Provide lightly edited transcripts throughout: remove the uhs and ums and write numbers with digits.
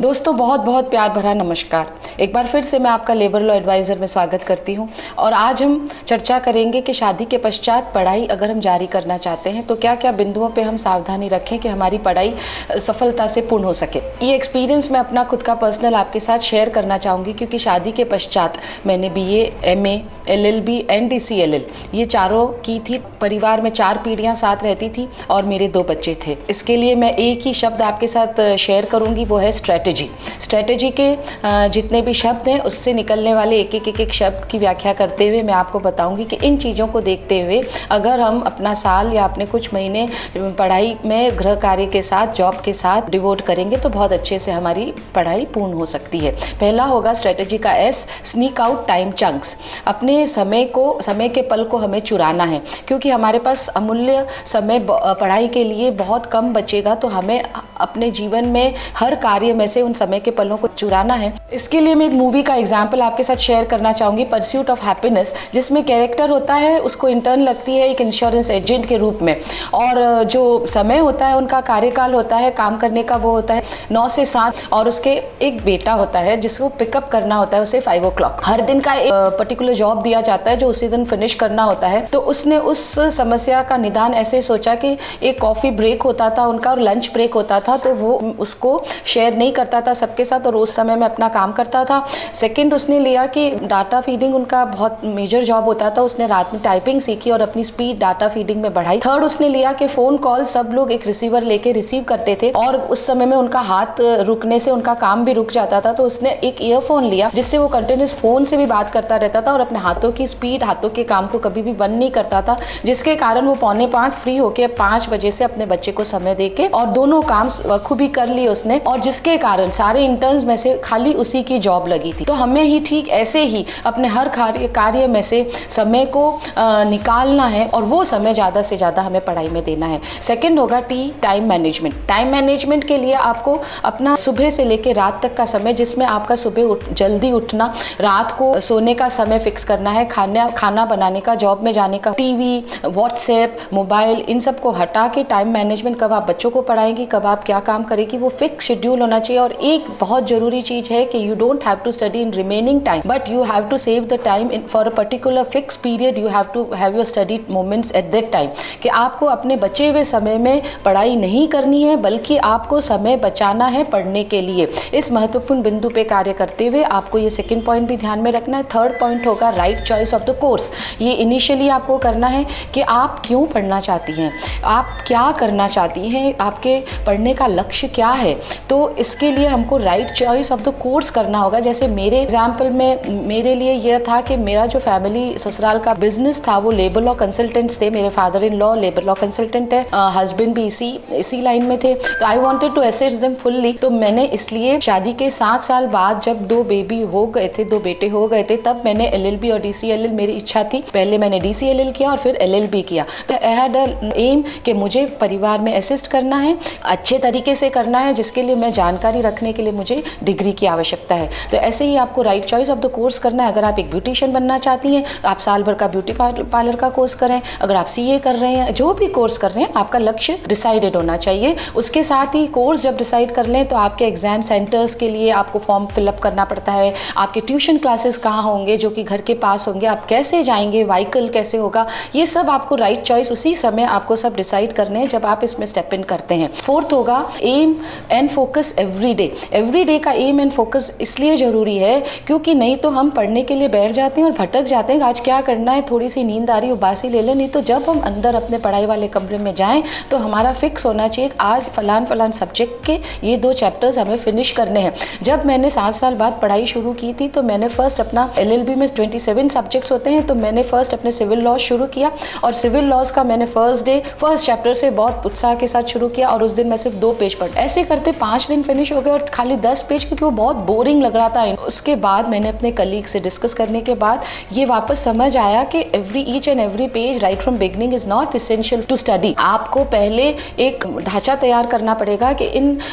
दोस्तों बहुत बहुत प्यार भरा नमस्कार। एक बार फिर से मैं आपका लेबर लॉ एडवाइज़र में स्वागत करती हूं और आज हम चर्चा करेंगे कि शादी के पश्चात पढ़ाई अगर हम जारी करना चाहते हैं तो क्या क्या बिंदुओं पे हम सावधानी रखें कि हमारी पढ़ाई सफलता से पूर्ण हो सके। ये एक्सपीरियंस मैं अपना खुद का पर्सनल आपके साथ शेयर करना चाहूँगी क्योंकि शादी के पश्चात मैंने BA, MA, LLB and DCLL ये चारों की थी। परिवार में 4 पीढ़ियाँ साथ रहती थी और मेरे 2 बच्चे थे। इसके लिए मैं एक ही शब्द आपके साथ शेयर करूँगी, वो है स्ट्रेटेजी के जितने भी शब्द हैं उससे निकलने वाले एक शब्द की व्याख्या करते हुए मैं आपको बताऊंगी कि इन चीज़ों को देखते हुए अगर हम अपना साल या अपने कुछ महीने पढ़ाई में गृह कार्य के साथ जॉब के साथ डिवोट करेंगे तो बहुत अच्छे से हमारी पढ़ाई पूर्ण हो सकती है। पहला होगा स्ट्रेटेजी का S, sneak out time chunks. अपने समय के पल को हमें चुराना है क्योंकि हमारे पास अमूल्य समय पढ़ाई के लिए बहुत कम बचेगा, तो हमें अपने जीवन में हर कार्य में से उन समय के पलों को चुराना है। इसके लिए मैं एक मूवी का एग्जाम्पल आपके साथ शेयर करना चाहूँगी, परस्यूट ऑफ हैप्पीनेस, जिसमें कैरेक्टर होता है उसको इंटर्न लगती है एक इंश्योरेंस एजेंट के रूप में, और जो समय होता है उनका कार्यकाल होता है काम करने का वो होता है 9 से 7, और उसके एक बेटा होता है जिसको पिकअप करना होता है उसे 5 o'clock। हर दिन का एक पर्टिकुलर जॉब दिया जाता है जो उसी दिन फिनिश करना होता है। तो उसने उस समस्या का निदान ऐसे सोचा कि एक कॉफ़ी ब्रेक होता था उनका और लंच ब्रेक होता था, तो वो उसको शेयर नहीं करता था सबके साथ और उस समय में अपना काम करता था। सेकंड उसने लिया कि डाटा फीडिंग उनका बहुत मेजर जॉब होता था, उसने रात में टाइपिंग सीखी और अपनी स्पीड डाटा फीडिंग में बढ़ाई। थर्ड उसने लिया कि फ़ोन कॉल सब लोग एक रिसीवर लेके रिसीव करते थे और उस समय में उनका हाथ रुकने से उनका काम भी रुक जाता था, तो उसने एक ईयरफोन लिया जिससे वो कंटिन्यूस फ़ोन से भी बात करता रहता था और अपने हाथों की स्पीड, हाथों के काम को कभी भी बंद नहीं करता था, जिसके कारण वो 4:45 फ्री होके 5 बजे से अपने बच्चे को समय देके और दोनों काम खूबी कर लिए उसने, और जिसके कारण सारे इंटर्न्स में से खाली उसी की जॉब लगी थी। तो हमें ही ठीक ऐसे ही अपने हर कार्य में से समय को निकालना है और वो समय ज़्यादा से ज़्यादा हमें पढ़ाई में देना है। सेकंड होगा टाइम मैनेजमेंट। टाइम मैनेजमेंट के लिए आपको अपना सुबह से लेकर रात तक का समय, जिसमें आपका सुबह जल्दी उठना, रात को सोने का समय फिक्स करना है, खाना बनाने का, जॉब में जाने का, टीवी, व्हाट्सएप, मोबाइल, इन सब को हटा के टाइम मैनेजमेंट, कब आप बच्चों को पढ़ाएंगी, कब आप क्या काम करेगी, वो फिक्स शेड्यूल होना चाहिए। और एक बहुत जरूरी चीज़ है कि you don't have to study in remaining time but you have to save the time in for a particular fix period. You have to have your study moments at that time, कि आपको अपने बचे हुए समय में पढ़ाई नहीं करनी है बल्कि आपको समय बचाना है पढ़ने के लिए। इस महत्वपूर्ण बिंदु पे कार्य करते हुए आपको ये सेकंड पॉइंट भी ध्यान में रखना है। थर्ड पॉइंट होगा right choice of the course. ये इनिशियली आपको करना है कि आप क्यों पढ़ना चाहती हैं, आप क्या करना चाहती हैं, आपके पढ़ने का लक्ष्य क्या है। तो इसके लिए हमको right choice of the course करना होगा। जैसे मेरे एग्जाम्पल में मेरे लिए यह था कि मेरा जो फैमिली ससुराल का बिजनेस था वो लेबर लॉ कंसल्टेंट्स थे। मेरे father in law labour law consultant है, हस्बैंड भी इसी लाइन में थे। तो I wanted to assist them fully. तो मैंने इसलिए शादी के 7 साल बाद जब 2 बेबी हो गए थे, 2 बेटे हो गए थे, तब मैंने LLB और DCLL, मेरी इच्छा थी पहले मैंने DCLL किया और फिर LLB किया। तो आई हैड अ एम कि मुझे परिवार में असिस्ट करना है, अच्छे तरीके से करना है, जिसके लिए मैं जानकारी रखने के लिए मुझे डिग्री की आवश्यकता है। तो ऐसे ही आपको right choice of the course करना है। अगर आप एक ब्यूटिशियन बनना चाहती हैं तो आप साल भर का ब्यूटी पार्लर का कोर्स करें। अगर आप CA कर रहे हैं, जो भी कोर्स कर रहे हैं, आपका लक्ष्य डिसाइडेड होना चाहिए। उसके साथ ही कोर्स जब डिसाइड कर लें तो आपके एग्जाम सेंटर्स के लिए आपको फॉर्म फिलअप करना पड़ता है। आपके ट्यूशन क्लासेस कहाँ होंगे जो कि घर के पास होंगे, आप कैसे जाएंगे, व्हीकल कैसे होगा, ये सब आपको राइट चॉइस उसी समय आपको सब डिसाइड करने हैं जब आप इसमें स्टेप इन करते हैं। फोर्थ होगा aim and focus every day. Every day का एम एंड फोकस इसलिए ज़रूरी है क्योंकि नहीं तो हम पढ़ने के लिए बैठ जाते हैं और भटक जाते हैं, आज क्या करना है, थोड़ी सी नींद आ रही, उबासी ले लें। नहीं तो जब हम अंदर अपने पढ़ाई वाले कमरे में जाएं तो हमारा फिक्स होना चाहिए आज फलान सब्जेक्ट के ये 2 चैप्टर्स हमें फिनिश करने हैं। जब मैंने 7 साल बाद पढ़ाई शुरू की थी तो मैंने फर्स्ट अपना LLB में 27 सब्जेक्ट्स होते हैं, तो मैंने फर्स्ट अपने सिविल लॉ शुरू किया और सिविल लॉज का मैंने फर्स्ट चैप्टर से बहुत उत्साह के साथ शुरू किया और उस दिन मैं सिर्फ 2 पेज पढ़, ऐसे करते 5 दिन फिनिश हो गए और खाली 10 पेज, क्योंकि वो बहुत बोरिंग लग घबराता है। उसके बाद मैंने अपने कलीग से डिस्कस करने के बाद ये वापस समझ आया कि each and every page right from beginning is not essential to study. आपको पहले एक ढांचा तैयार करना पड़ेगा कि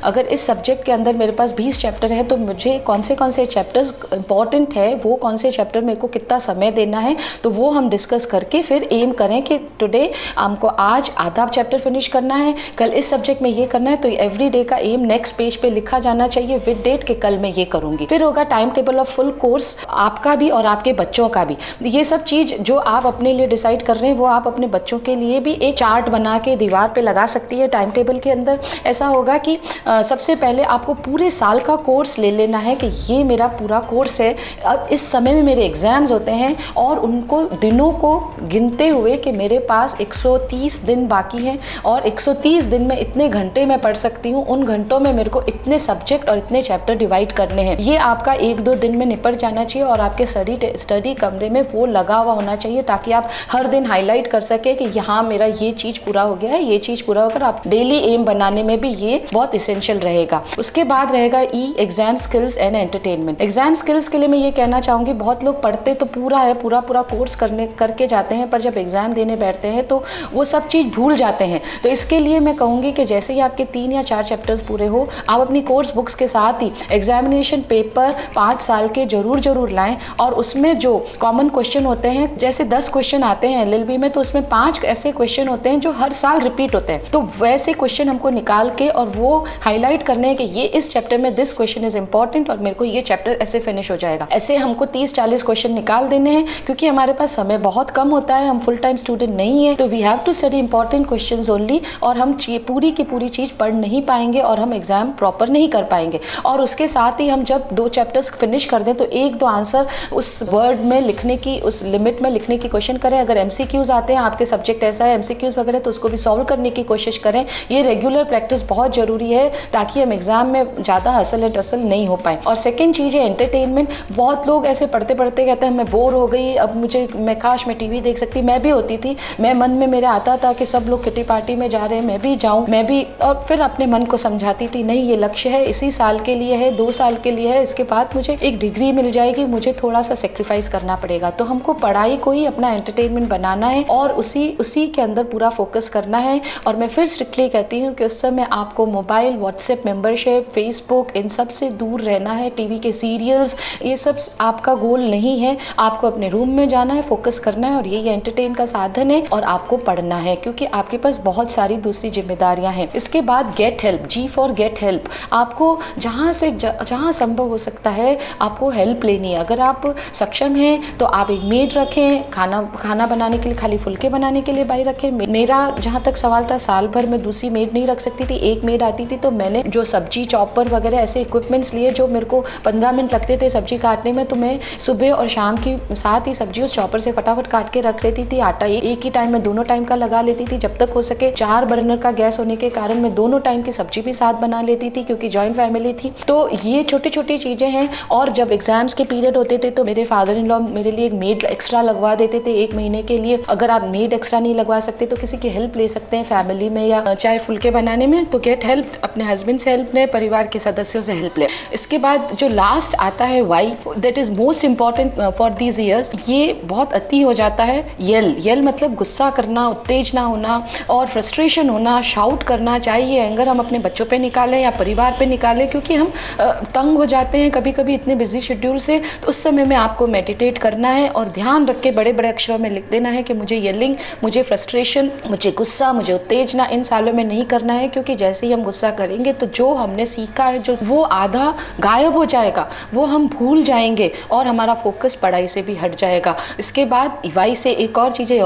अगर इस सब्जेक्ट के अंदर मेरे पास 20 चैप्टर है तो मुझे कौन से चैप्टर्स इंपॉर्टेंट है, वो कौन से चैप्टर मेरे को कितना समय देना है, तो वो हम डिस्कस करके फिर एम करें कि टुडे हमको आज आधा चैप्टर फिनिश करना है, कल इस सब्जेक्ट में ये करना है। तो एवरी डे का एम नेक्स्ट पेज पे लिखा जाना चाहिए विद डेट कि कल मैं ये करूंगी। फिर होगा time table of full course, आपका भी और आपके बच्चों का भी। ये सब चीज जो आप अपने लिए डिसाइड कर रहे हैं वो आप अपने बच्चों के लिए भी एक चार्ट बना के दीवार पे लगा सकती है। टाइम टेबल के अंदर ऐसा होगा कि सबसे पहले आपको पूरे साल का कोर्स ले लेना है कि ये मेरा पूरा कोर्स है, अब इस समय में मेरे एग्जाम्स होते हैं और उनको दिनों को गिनते हुए कि मेरे पास 130 दिन बाकी हैं और 130 दिन में इतने घंटे मैं पढ़ सकती हूँ, उन घंटों में मेरे को इतने सब्जेक्ट और इतने चैप्टर डिवाइड करने हैं। ये आपका 1-2 दिन में निपट जाना चाहिए और आपके स्टडी कमरे में वो लगा हुआ होना चाहिए ताकि आप हर दिन हाईलाइट कर सके कि यहाँ मेरा ये चीज पूरा हो गया है, ये चीज पूरा होकर आप डेली एम बनाने में भी ये बहुत इसेंशियल रहेगा। उसके बाद रहेगा exam skills and entertainment. Exam skills के लिए मैं ये कहना चाहूंगी, बहुत लोग पढ़ते तो पूरा कोर्स करके जाते हैं, पर जब एग्जाम देने बैठते हैं तो वो सब चीज भूल जाते हैं। तो इसके लिए मैं कहूंगी कि जैसे ही आपके 3 या 4 चैप्टर्स पूरे हो, आप अपनी कोर्स बुक्स के साथ ही एग्जामिनेशन पेपर 5 साल के जरूर लाएं और उसमें जो कॉमन क्वेश्चन होते हैं, जैसे 10 क्वेश्चन आते हैं एलएलबी में, तो उसमें 5 ऐसे क्वेश्चन होते हैं जो हर साल रिपीट होते हैं। तो वैसे क्वेश्चन हमको निकाल के और वो हाईलाइट करने हैं कि ये इस चैप्टर में दिस क्वेश्चन इज इंपॉर्टेंट और मेरे को ये चैप्टर ऐसे फिनिश हो जाएगा। ऐसे हमको 30-40 क्वेश्चन निकाल देने हैं क्योंकि हमारे पास समय बहुत कम होता है, हम फुल टाइम स्टूडेंट नहीं है, तो we have to study important questions only और हम पूरी की पूरी चीज पढ़ नहीं पाएंगे और हम एग्जाम प्रॉपर नहीं कर पाएंगे। और उसके साथ ही हम जब 2 चैप्टर्स फिनिश कर दें तो 1-2 आंसर उस वर्ड में लिखने की, उस लिमिट में लिखने की कोशिश करें। अगर एमसीक्यूज आते हैं, आपके सब्जेक्ट ऐसा है एमसीक्यूज वगैरह, तो उसको भी सॉल्व करने की कोशिश करें। ये रेगुलर प्रैक्टिस बहुत जरूरी है ताकि हम एग्जाम में ज़्यादा हसल एंड टसल नहीं हो पाए। और सेकेंड चीज़ है एंटरटेनमेंट। बहुत लोग ऐसे पढ़ते पढ़ते कहते हैं मैं बोर हो गई, अब मैं काश मैं टीवी देख सकती। मैं भी होती थी, मैं मन में मेरे आता था कि सब लोग किटी पार्टी में जा रहे हैं, मैं भी जाऊँ, मैं भी, और फिर अपने मन को समझाती थी नहीं ये लक्ष्य है, इसी साल के लिए है, 2 साल के लिए है, इसके बाद मुझे एक डिग्री मिल जाएगी, मुझे थोड़ा सा सेक्रीफाइस करना पड़ेगा। तो हमको पढ़ाई को ही अपना एंटरटेनमेंट बनाना है और उसी के अंदर पूरा फोकस करना है। और मैं फिर स्ट्रिक्टली कहती हूँ कि उस समय आपको मोबाइल, व्हाट्सएप मेंबरशिप, फेसबुक, इन सब से दूर रहना है। टीवी के सीरियल्स, ये सब आपका गोल नहीं है। आपको अपने रूम में जाना है, फोकस करना है और यही एंटरटेन का साधन है और आपको पढ़ना है क्योंकि आपके पास बहुत सारी दूसरी जिम्मेदारियां हैं। इसके बाद get help, G for get help. आपको जहाँ संभव हो सकता है आपको हेल्प लेनी है। अगर आप सक्षम हैं तो आप एक मेड रखें, खाना बनाने के लिए, खाली फुलके बनाने के लिए बाई रखें। मेरा जहाँ तक सवाल था, साल भर में दूसरी मेड नहीं रख सकती थी, एक मेड आती थी, तो मैंने जो सब्जी चॉपर वगैरह ऐसे इक्विपमेंट्स लिए जो मेरे को 15 मिनट लगते थे सब्जी काटने में, तो मैं सुबह और शाम की साथ ही सब्जी उस चॉपर से फटाफट काट के रख लेती थी। आटा एक ही टाइम में दोनों टाइम का लगा लेती थी जब तक हो सके। 4 बर्नर का गैस होने के कारण मैं दोनों टाइम की सब्जी भी साथ बना लेती थी क्योंकि जॉइंट फैमिली थी। तो ये छोटी छोटी चीजें हैं। और जब एग्जाम्स के पीरियड होते थे तो मेरे फादर इन लॉ मेरे लिए एक मेड एक्स्ट्रा लगवा देते थे 1 महीने के लिए। अगर आप मेड एक्स्ट्रा नहीं लगवा सकते तो किसी की हेल्प ले सकते हैं फैमिली में, या चाहे फुलके बनाने में तो गेट हेल्प, अपने हस्बैंड से हेल्प ले, परिवार के सदस्यों से हेल्प ले। इसके बाद जो लास्ट आता है Y, that is most important for these years. ये बहुत अति हो जाता है। यल मतलब गुस्सा करना, उत्तेजना होना और फ्रस्ट्रेशन होना, शाउट करना, चाहे ये एंगर हम अपने बच्चों पे निकालें या परिवार पे निकालें, क्योंकि हम तंग हो जाते हैं कभी कभी इतने बिजी शेड्यूल से। तो उस समय में आपको मेडिटेट करना है और ध्यान रख के बड़े बड़े अक्षरों में लिख देना है कि मुझे येलिंग, मुझे फ्रस्ट्रेशन, मुझे गुस्सा, मुझे उत्तेजना इन सालों में नहीं करना है। क्योंकि जैसे ही हम गुस्सा करेंगे तो जो हमने सीखा है जो वो आधा गायब हो जाएगा, वो हम भूल जाएंगे और हमारा फोकस पढ़ाई से भी हट जाएगा। इसके बाद वाई से एक और चीज़ है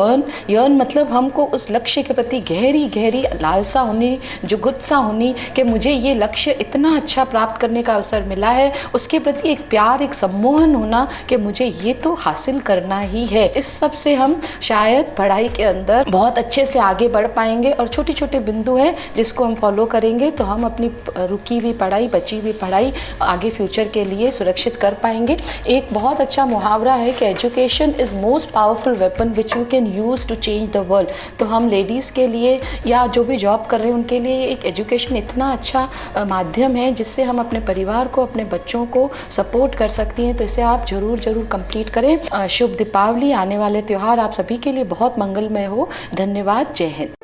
यर्न मतलब हमको उस लक्ष्य के प्रति गहरी गहरी लालसा होनी, जो गुस्सा होनी कि मुझे ये लक्ष्य इतना अच्छा प्राप्त करने का अवसर मिला है, उसके प्रति एक प्यार, एक सम्मोहन होना कि मुझे ये तो हासिल करना ही है। इस सब से हम शायद पढ़ाई के अंदर बहुत अच्छे से आगे बढ़ पाएंगे। और छोटे छोटे बिंदु हैं जिसको हम फॉलो करेंगे तो हम अपनी रुकी हुई पढ़ाई, बची हुई पढ़ाई आगे फ्यूचर के लिए सुरक्षित कर पाएंगे। एक बहुत अच्छा मुहावरा है कि education is most powerful weapon which you can use to change the world. तो हम लेडीज़ के लिए या जो भी जॉब कर रहे हैं उनके लिए एक एजुकेशन इतना अच्छा माध्यम है जिससे हम अपने परिवार को, अपने बच्चों को सपोर्ट कर सकती हैं, तो इसे आप जरूर कंप्लीट करें। शुभ दीपावली, आने वाले त्यौहार आप सभी के लिए बहुत मंगलमय हो। धन्यवाद। जय हिंद।